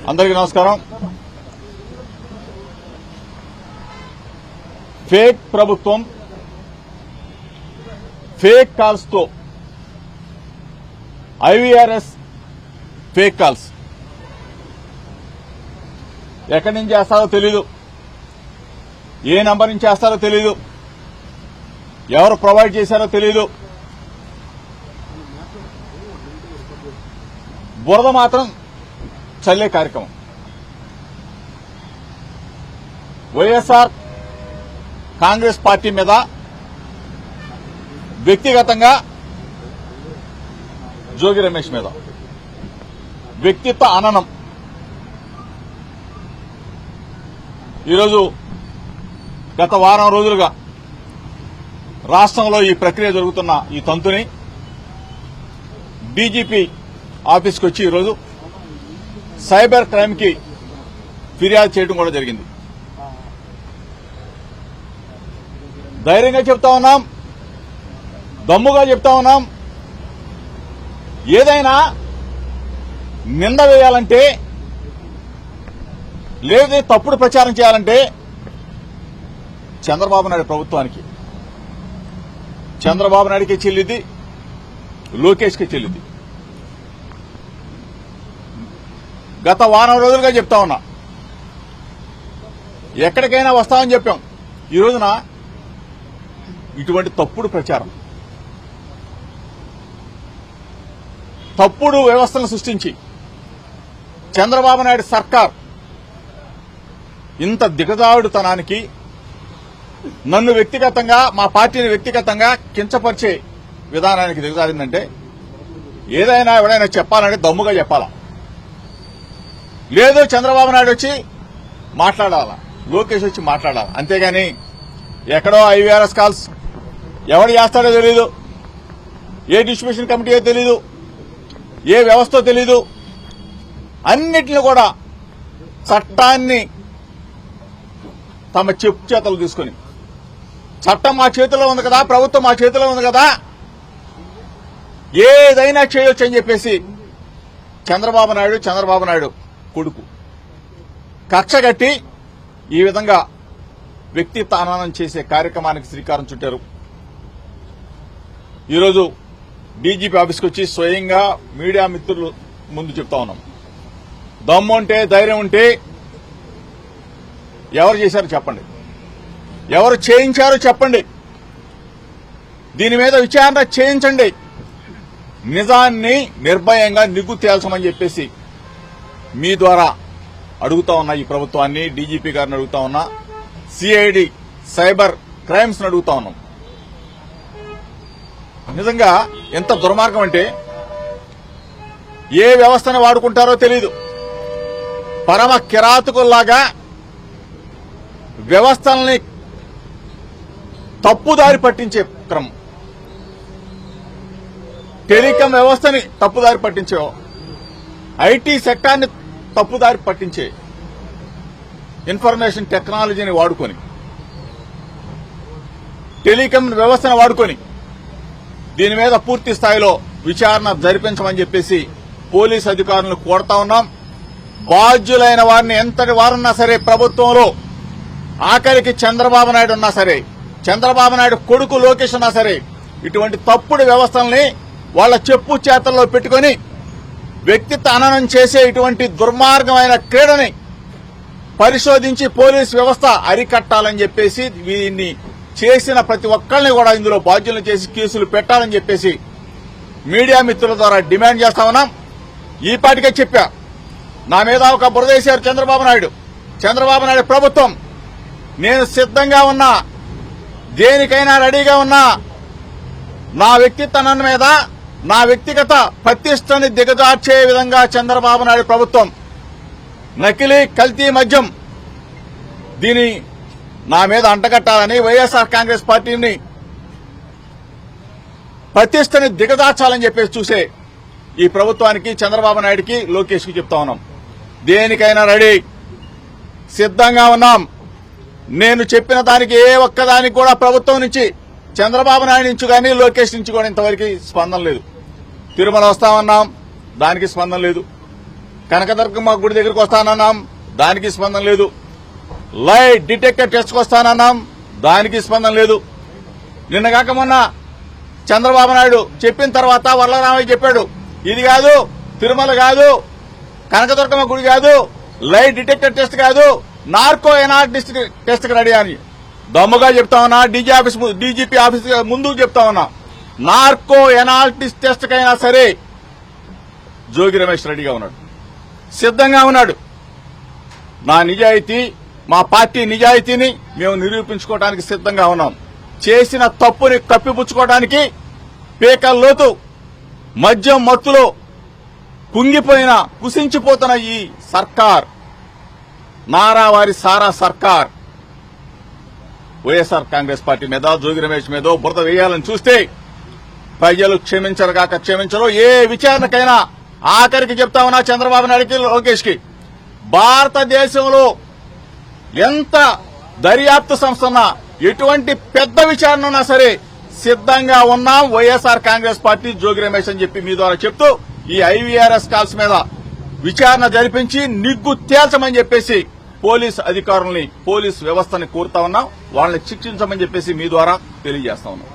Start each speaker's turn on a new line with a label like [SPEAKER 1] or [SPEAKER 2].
[SPEAKER 1] అందరికీ నమస్కారం. ఫేక్ ప్రభుత్వం ఫేక్ కాల్స్ తో ఐవీఆర్ఎస్ ఫేక్ కాల్స్ ఎక్కడి నుంచి చేస్తారో తెలీదు, ఏ నంబర్ నుంచి చేస్తారో తెలీదు, ఎవరు ప్రొవైడ్ చేశారో తెలీదు. బురద మాత్రం చల్లే కార్యక్రమం. వైఎస్ఆర్ కాంగ్రెస్ పార్టీ మీద వ్యక్తిగతంగా జోగి రమేష్ మీద వ్యక్తిత్వ హననం. ఈరోజు గత వారం రోజులుగా రాష్ట్రంలో ఈ ప్రక్రియ జరుగుతున్న ఈ తంతుని డీజీపీ ఆఫీస్కి వచ్చి ఈరోజు సైబర్ క్రైమ్ కి ఫిర్యాదు చేయడం కూడా జరిగింది. ధైర్యంగా చెప్తా ఉన్నాం, దమ్ముగా చెప్తా ఉన్నాం. ఏదైనా నింద వేయాలంటే లేదా తప్పుడు ప్రచారం చేయాలంటే చంద్రబాబు నాయుడు ప్రభుత్వానికి, చంద్రబాబు నాయుడికి చెల్లింది, లోకేష్కి చెల్లింది. గత వారం రోజులుగా చెప్తా ఉన్నా, ఎక్కడికైనా వస్తామని చెప్పాం. ఈ రోజున ఇటువంటి తప్పుడు ప్రచారం, తప్పుడు వ్యవస్థను సృష్టించి చంద్రబాబు నాయుడు సర్కార్ ఇంత దిగజారుడుతనానికి, నన్ను వ్యక్తిగతంగా, మా పార్టీని వ్యక్తిగతంగా కించపరిచే విధానానికి దిగజారిందంటే ఏదైనా ఎవడైనా చెప్పాలంటే దమ్ముగా చెప్పాలా, లేదు చంద్రబాబు నాయుడు వచ్చి మాట్లాడాలా, లోకేష్ వచ్చి మాట్లాడాలా. అంతేగాని ఎక్కడో ఐవీఆర్ఎస్ కాల్స్ ఎవడు చేస్తాడో తెలీదు, ఏ డిస్ట్రిబ్యూషన్ కమిటీయో తెలీదు, ఏ వ్యవస్థో తెలీదు. అన్నిటిని కూడా చట్టాన్ని తమ చెప్పు చేతలు తీసుకుని, చట్టం మా చేతిలో ఉంది కదా, ప్రభుత్వం మా చేతిలో ఉంది కదా, ఏదైనా చేయొచ్చు అని చెప్పేసి చంద్రబాబు నాయుడు కొడుకు కక్ష కట్టి ఈ విధంగా వ్యక్తిత్వ హననం చేసే కార్యక్రమానికి శ్రీకారం చుట్టారు. ఈరోజు డీజీపీ ఆఫీస్కి వచ్చి స్వయంగా మీడియా మిత్రులు ముందు చెప్తా ఉన్నాం, దమ్ము ఉంటే, ధైర్యం ఉంటే ఎవరు చేశారో చెప్పండి, ఎవరు చేయించారో చెప్పండి, దీని మీద విచారణ చేయించండి, నిజాన్ని నిర్భయంగా నిగ్గు తేల్చమని చెప్పేసి మీ ద్వారా అడుగుతా ఉన్నా. ఈ ప్రభుత్వాన్ని, డీజీపీ గారిని అడుగుతా ఉన్నా, సిఐడి సైబర్ క్రైమ్స్ ని అడుగుతా ఉన్నాం. నిజంగా ఎంత దుర్మార్గం అంటే ఏ వ్యవస్థను వాడుకుంటారో తెలీదు, పరమ కిరాతకుల్లాగా వ్యవస్థల్ని తప్పుదారి పట్టించే క్రమం. టెలికాం వ్యవస్థని తప్పుదారి పట్టించే, ఐటీ సెక్టార్ని తప్పుదారి పట్టించే ఇన్ఫర్మేషన్ టెక్నాలజీని వాడుకొని, టెలికాం వ్యవస్థను వాడుకొని దీని మీద పూర్తి స్థాయిలో విచారణ జరిపించమని చెప్పేసి పోలీసు అధికారులను కోరుతా ఉన్నాం. బాధ్యులైన వారిని, ఎంతటి వారున్నా సరే ప్రభుత్వంలో, ఆఖరికి చంద్రబాబు నాయుడు ఉన్నా సరే, చంద్రబాబు నాయుడు కొడుకు లోకేష్ ఉన్నా సరే, ఇటువంటి తప్పుడు వ్యవస్థల్ని వాళ్ల చెప్పు చేతల్లో పెట్టుకుని వ్యక్తిత్వ హననం చేసే ఇటువంటి దుర్మార్గమైన క్రీడని పరిశోధించి పోలీసు వ్యవస్థ అరికట్టాలని చెప్పేసి, దీన్ని చేసిన ప్రతి ఒక్కరిని కూడా ఇందులో బాధ్యులను చేసి కేసులు పెట్టాలని చెప్పేసి మీడియా మిత్రుల ద్వారా డిమాండ్ చేస్తా ఉన్నాం. ఈ పాటికే చెప్పా, నా మీద ఒక బురదేశారు చంద్రబాబు నాయుడు ప్రభుత్వం. నేను సిద్ధంగా ఉన్నా, దేనికైనా రెడీగా ఉన్నా. నా వ్యక్తిత్వం మీద, నా వ్యక్తిగత ప్రతిష్టని దిగజార్చే విధంగా చంద్రబాబు నాయుడు ప్రభుత్వం నకిలీ కల్తీ మద్యం దీని నా మీద అంటగట్టాలని, వైఎస్ఆర్ కాంగ్రెస్ పార్టీని ప్రతిష్టని దిగజార్చాలని చెప్పేసి చూసే ఈ ప్రభుత్వానికి, చంద్రబాబు నాయుడికి, లోకేష్ కి చెప్తా ఉన్నాం, దేనికైనా రెడీ, సిద్ధంగా ఉన్నాం. నేను చెప్పిన దానికి ఏ ఒక్కదానికి కూడా ప్రభుత్వం నుంచి, చంద్రబాబు నాయుడు నుంచి కానీ లోకేష్ నుంచి కూడా ఇంతవరకు స్పందన లేదు. తిరుమల వస్తామన్నాం, దానికి స్పందన లేదు. కనకదుర్గమ్మ గుడి దగ్గరికి వస్తానన్నాం, దానికి స్పందన లేదు. లై డిటెక్టర్ టెస్ట్కి వస్తానన్నాం, దానికి స్పందన లేదు. నిన్నగాక మొన్న చంద్రబాబు నాయుడు చెప్పిన తర్వాత వరలరామయ్య చెప్పాడు, ఇది కాదు, తిరుమల కాదు, కనకదుర్గమ్మ గుడి కాదు, లై డిటెక్టర్ టెస్ట్ కాదు, నార్కో ఎనాలిసిస్ టెస్ట్ కి రెడీ అని దమ్ముగా చెప్తా ఉన్నా. డీజీపీ ఆఫీస్ ముందుకు చెప్తా ఉన్నా, నార్కో ఎనాలిసిస్ టెస్ట్ కైనా సరే జోగి రమేష్ రెడీగా ఉన్నాడు, సిద్ధంగా ఉన్నాడు. నా నిజాయితీ, మా పార్టీ నిజాయితీని మేము నిరూపించుకోవడానికి సిద్ధంగా ఉన్నాం. చేసిన తప్పుని కప్పిపుచ్చుకోవడానికి పేకల్లోతు మద్యం మత్తులో కుంగిపోయిన, కుసించిపోతున్న ఈ సర్కార్, నారావారి సారా సర్కార్, వైఎస్ఆర్ కాంగ్రెస్ పార్టీ మీద, జోగి రమేష్ మీద బురద వేయాలని చూస్తే ప్రజలు క్షమించరుగాక క్షమించరు. ఏ విచారణకైనా ఆఖరికి చెప్తా ఉన్నా చంద్రబాబు నాయుడికి, లోకేష్ కి, భారతదేశంలో ఎంత దర్యాప్తు సంస్థ ఉన్నా, ఎటువంటి పెద్ద విచారణ ఉన్నా సరే సిద్ధంగా ఉన్నాం వైఎస్ఆర్ కాంగ్రెస్ పార్టీ, జోగి రమేష్ అని చెప్పి మీ ద్వారా చెప్తూ ఈ ఐవీఆర్ఎస్ కాల్స్ మీద విచారణ జరిపించి నిగ్గు తేల్చమని చెప్పేసి పోలీస్ అధికారుల్ని, పోలీస్ వ్యవస్థని కోరుతా ఉన్నాం. వాళ్ళని శిక్షించమని చెప్పేసి మీ ద్వారా తెలియజేస్తా ఉన్నాం.